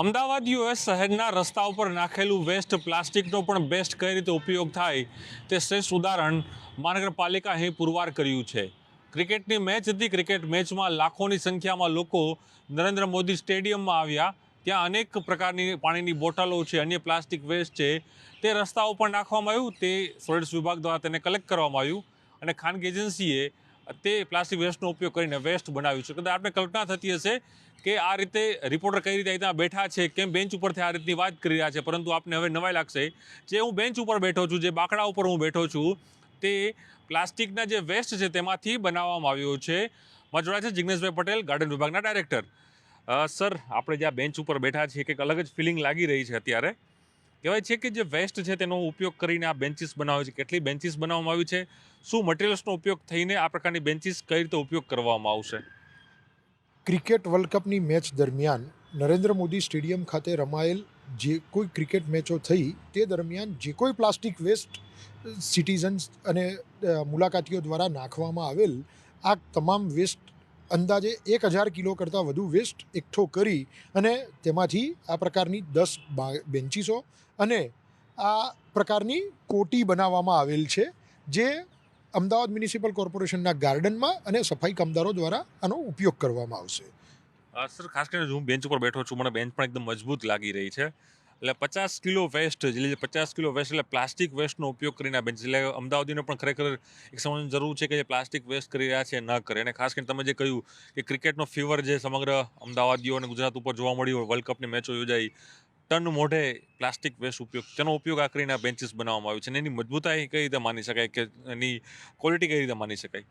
અમદાવાદીઓએ શહેરના રસ્તા ઉપર નાખેલું વેસ્ટ પ્લાસ્ટિકનો પણ બેસ્ટ કઈ રીતે ઉપયોગ થાય તે શ્રેષ્ઠ ઉદાહરણ મહાનગરપાલિકા અહીં પુરવાર કર્યું છે. ક્રિકેટની મેચ હતી. ક્રિકેટ મેચમાં લાખોની સંખ્યામાં લોકો નરેન્દ્ર મોદી સ્ટેડિયમમાં આવ્યા. ત્યાં અનેક પ્રકારની પાણીની બોટલો છે, અન્ય પ્લાસ્ટિક વેસ્ટ છે, તે રસ્તા ઉપર નાખવામાં આવ્યું. તે સોલિડ્સ વિભાગ દ્વારા તેને કલેક્ટ કરવામાં આવ્યું અને ખાનગી એજન્સીએ તે પ્લાસ્ટિક વેસ્ટનો ઉપયોગ કરીને વેસ્ટ બનાવ્યું છે. કદાચ આપણે કલ્પના થતી હશે કે આ રીતે રિપોર્ટર કઈ રીતે ત્યાં બેઠા છે, કેમ બેન્ચ ઉપરથી આ રીતની વાત કરી રહ્યા છે, પરંતુ આપને હવે નવાઈ લાગશે. જે હું બેન્ચ ઉપર બેઠો છું, જે બાકડા ઉપર હું બેઠો છું, તે પ્લાસ્ટિકના જે વેસ્ટ છે તેમાંથી બનાવવામાં આવ્યો છે. મારા જોડે છે જિગ્નેશભાઈ પટેલ, ગાર્ડન વિભાગના ડાયરેક્ટર. સર, આપણે જ્યાં બેન્ચ ઉપર બેઠા છીએ કંઈક અલગ જ ફિલિંગ લાગી રહી છે અત્યારે. કહેવાય છે કે જે વેસ્ટ છે તેનો ઉપયોગ કરીને આ બેન્ચીસ બનાવે છે. કેટલી બેન્ચીસ બનાવવામાં આવી છે, શું મટીરિયલ્સનો ઉપયોગ થઈને આ પ્રકારની બેન્ચીસ કઈ રીતે ઉપયોગ કરવામાં આવશે? ક્રિકેટ વર્લ્ડ કપની મેચ દરમિયાન નરેન્દ્ર મોદી સ્ટેડિયમ ખાતે રમાયેલ જે કોઈ ક્રિકેટ મેચો થઈ તે દરમિયાન જે કોઈ પ્લાસ્ટિક વેસ્ટ સિટીઝન્સ અને મુલાકાતીઓ દ્વારા નાખવામાં આવેલ આ તમામ વેસ્ટ અંદાજે 1000 કિલો કરતાં વધુ વેસ્ટ એકઠો કરી અને તેમાંથી આ પ્રકારની 10 બેન્ચીસો અને આ પ્રકારની કોટી બનાવવામાં આવેલ છે, જે અમદાવાદ મ્યુનિસિપલ કોર્પોરેશનના ગાર્ડનમાં અને સફાઈ કામદારો દ્વારા આનો ઉપયોગ કરવામાં આવશે. સર, ખાસ કરીને હું બેન્ચ ઉપર બેઠો છું, મને બેન્ચ પણ એકદમ મજબૂત લાગી રહી છે. એટલે 50 કિલો વેસ્ટ, એટલે 50 કિલો વેસ્ટ એટલે પ્લાસ્ટિક વેસ્ટનો ઉપયોગ કરીને આ બેન્ચ, એટલે અમદાવાદીને પણ ખરેખર એક સમજવાની જરૂર છે કે જે પ્લાસ્ટિક વેસ્ટ કરી રહ્યા છે ન કરે. અને ખાસ કરીને તમે જે કહ્યું કે ક્રિકેટનો ફીવર જે સમગ્ર અમદાવાદીઓ અને ગુજરાત ઉપર જોવા મળ્યો, વર્લ્ડ કપની મેચો યોજાઈ, ટન મોઢે પ્લાસ્ટિક વેસ્ટ ઉપયોગ, તેનો ઉપયોગ આ કરીને બેન્ચીસ બનાવવામાં આવ્યું છે. અને એની મજબૂતાઈ કઈ રીતે માની શકાય, કે એની ક્વોલિટી કઈ રીતે માની શકાય?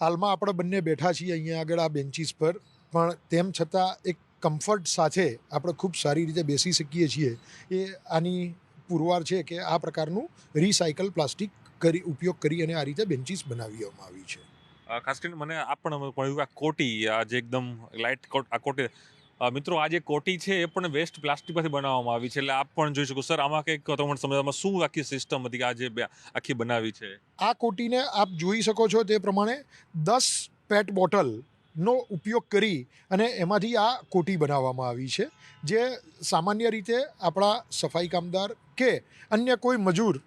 હાલમાં આપણે બંને બેઠા છીએ અહીંયા આગળ આ બેન્ચીસ પર, પણ તેમ છતાં એક કમ્ફર્ટ સાથે આપણે ખૂબ સારી રીતે બેસી શકીએ છીએ. એ આની પુરવાર છે કે આ પ્રકારનું રિસાયકલ પ્લાસ્ટિક ઉપયોગ કરી અને આ રીતે બેન્ચીસ બનાવવામાં આવી છે. ખાસ કરીને મને આ પણ મળ્યું આ કોટી, આ જે એકદમ લાઇટ કોટ, આ કોટી મિત્રો, આ જે કોટી છે એ પણ વેસ્ટ પ્લાસ્ટિકમાંથી બનાવવામાં આવી છે. એટલે આપ પણ જોઈ શકો. સર, આમાં કંઈક તમને સમજવામાં શું આખી સિસ્ટમ હતી કે આ જે આખી બનાવી છે? આ કોટીને આપ જોઈ શકો છો તે પ્રમાણે 10 પેટ બોટલનો ઉપયોગ કરી અને એમાંથી આ કોટી બનાવવામાં આવી છે, જે સામાન્ય રીતે આપણા સફાઈ કામદાર કે અન્ય કોઈ મજૂર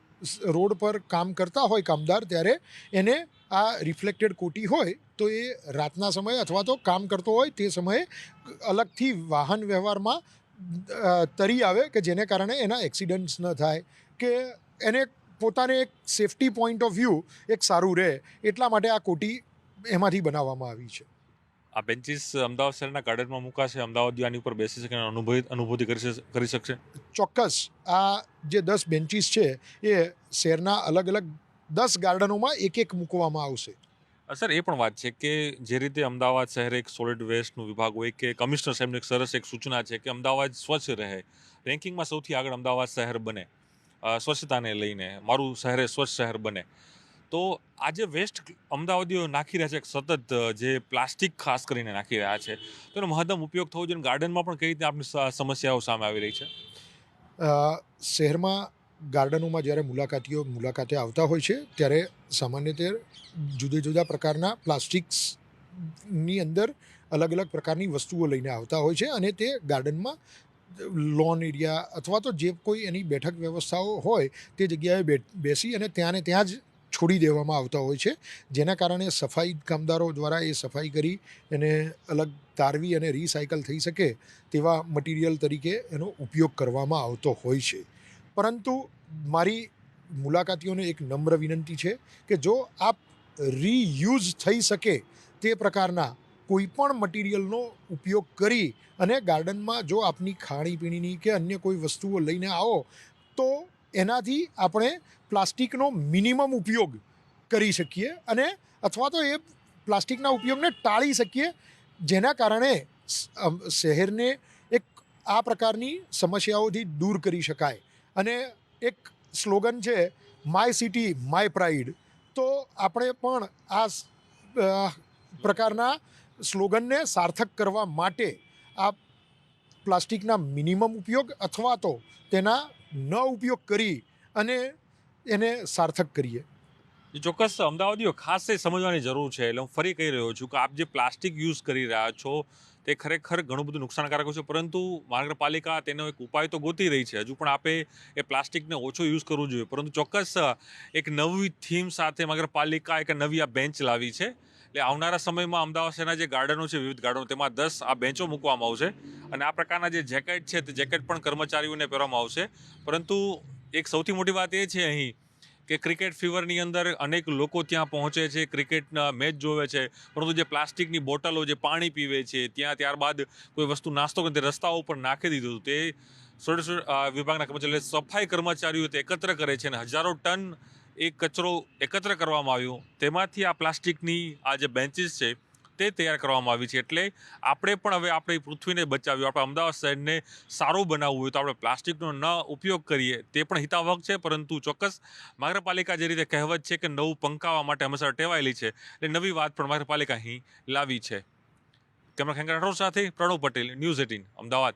રોડ પર કામ કરતા હોય કામદાર, ત્યારે એને આ રિફ્લેક્ટેડ કોટી હોય તો એ રાતના સમયે અથવા તો કામ કરતો હોય તે સમયે અલગથી વાહન વ્યવહારમાં તરી આવે કે જેને કારણે એના એક્સિડન્ટ્સ ન થાય કે એને પોતાને એક સેફટી પોઈન્ટ ઓફ વ્યૂ એક સારું રહે, એટલા માટે આ કોટી એમાંથી બનાવવામાં આવી છે. આ બેન્ચીસ અમદાવાદ શહેરના ગાર્ડનમાં મુકાશે, અમદાવાદીઓ આની ઉપર બેસી શકે અને અનુભૂતિ કરી શકશે. ચોક્કસ આ જે 10 બેન્ચીસ છે એ શહેરના અલગ અલગ 10 ગાર્ડનોમાં એક મૂકવામાં આવશે. સર, એ પણ વાત છે કે જે રીતે અમદાવાદ શહેર એક સોલિડ વેસ્ટનું વિભાગ હોય, કે કમિશનર સાહેબની એક સરસ એક સૂચના છે કે અમદાવાદ સ્વચ્છ રહે, રેન્કિંગમાં સૌથી આગળ અમદાવાદ શહેર બને, સ્વચ્છતાને લઈને મારું શહેર સ્વચ્છ શહેર બને. તો આ જે વેસ્ટ અમદાવાદીઓ નાખી રહ્યા છે સતત, જે પ્લાસ્ટિક ખાસ કરીને નાખી રહ્યા છે, તો એનો મહત્તમ ઉપયોગ થવો જોઈએ. ગાર્ડનમાં પણ કઈ રીતે આપણી સમસ્યાઓ સામે આવી રહી છે? શહેરમાં ગાર્ડનોમાં જ્યારે મુલાકાતે આવતા હોય છે ત્યારે સામાન્ય રીતે જુદા જુદા પ્રકારના પ્લાસ્ટિક્સની અંદર અલગ અલગ પ્રકારની વસ્તુઓ લઈને આવતા હોય છે અને તે ગાર્ડનમાં લોન એરિયા અથવા તો જે કોઈ એની બેઠક વ્યવસ્થાઓ હોય તે જગ્યાએ બેસી અને ત્યાં જ છોડી દેવામાં આવતા હોય છે, જેના કારણે સફાઈ કામદારો દ્વારા એ સફાઈ કરી એને અલગ તારવી અને રિસાયકલ થઈ શકે તેવા મટીરિયલ તરીકે એનો ઉપયોગ કરવામાં આવતો હોય છે. પરંતુ મારી મુલાકાતીઓને એક નમ્ર વિનંતી છે કે જો આપ રીયુઝ થઈ શકે તે પ્રકારના કોઈ પણ મટીરિયલનો ઉપયોગ કરી અને ગાર્ડનમાં જો આપની ખાણીપીણીની કે અન્ય કોઈ વસ્તુઓ લઈને આવો તો એનાથી આપણે પ્લાસ્ટિકનો મિનિમમ ઉપયોગ કરી શકીએ અને અથવા તો એ પ્લાસ્ટિકના ઉપયોગને ટાળી શકીએ, જેના કારણે શહેરને એક આ પ્રકારની સમસ્યાઓથી દૂર કરી શકાય. અને એક સ્લોગન છે, માય સિટી માય પ્રાઇડ. તો આપણે પણ આ પ્રકારના સ્લોગનને સાર્થક કરવા માટે આ પ્લાસ્ટિકના મિનિમમ ઉપયોગ અથવા તો તેના ન ઉપયોગ કરી અને એને સાર્થક કરીએ. ચોક્કસ અમદાવાદીઓ ખાસ એ સમજવાની જરૂર છે. એટલે હું ફરી કહી રહ્યો છું કે આપ જે પ્લાસ્ટિક યુઝ કરી રહ્યા છો તે ખરેખર ઘણું બધું નુકસાનકારક છે, પરંતુ મહાનગરપાલિકા તેનો એક ઉપાય તો ગોતી રહી છે. હજુ પણ આપે એ પ્લાસ્ટિકને ઓછો યુઝ કરવો જોઈએ, પરંતુ ચોક્કસ એક નવી થીમ સાથે મહાનગરપાલિકા એક નવી આ બેન્ચ લાવી છે. એટલે આવનારા સમયમાં અમદાવાદ શહેરના જે ગાર્ડનો છે, વિવિધ ગાર્ડનો, તેમાં 10 આ બેન્ચો મૂકવામાં આવશે અને આ પ્રકારના જે જેકેટ છે તે જેકેટ પણ કર્મચારીઓને પહેરવામાં આવશે. પરંતુ એક સૌથી મોટી વાત એ છે અહીં કે ક્રિકેટ ફીવરની અંદર અનેક લોકો ત્યાં પહોંચે છે, ક્રિકેટના મેચ જોવે છે, પરંતુ જે પ્લાસ્ટિકની બોટલો, જે પાણી પીવે છે, ત્યારબાદ કોઈ વસ્તુ નાસ્તો કરીને રસ્તાઓ ઉપર નાખી દીધું, તે વિભાગના કર્મચારીઓ, સફાઈ કર્મચારીઓ તે એકત્ર કરે છે અને હજારો ટન એ કચરો એકત્ર કરવામાં આવ્યો, તેમાંથી આ પ્લાસ્ટિકની આ જે બેન્ચીસ છે તે તૈયાર કરવામાં આવી છે. એટલે આપણે પણ હવે આપણી પૃથ્વીને બચાવ્યું, આપણે અમદાવાદ શહેરને સારું બનાવવું હોય તો આપણે પ્લાસ્ટિકનો ન ઉપયોગ કરીએ, તે પણ હિતાવહ છે. પરંતુ ચોક્કસ મહાનગરપાલિકા જે રીતે કહેવત છે કે નવું પંકાવવા માટે હંમેશા ટેવાયેલી છે, એટલે નવી વાત પણ મહાનગરપાલિકા અહીં લાવી છે. કેમેરા ખેંગાર રાઠોડ સાથે પ્રણવ પટેલ, ન્યૂઝ 18 અમદાવાદ.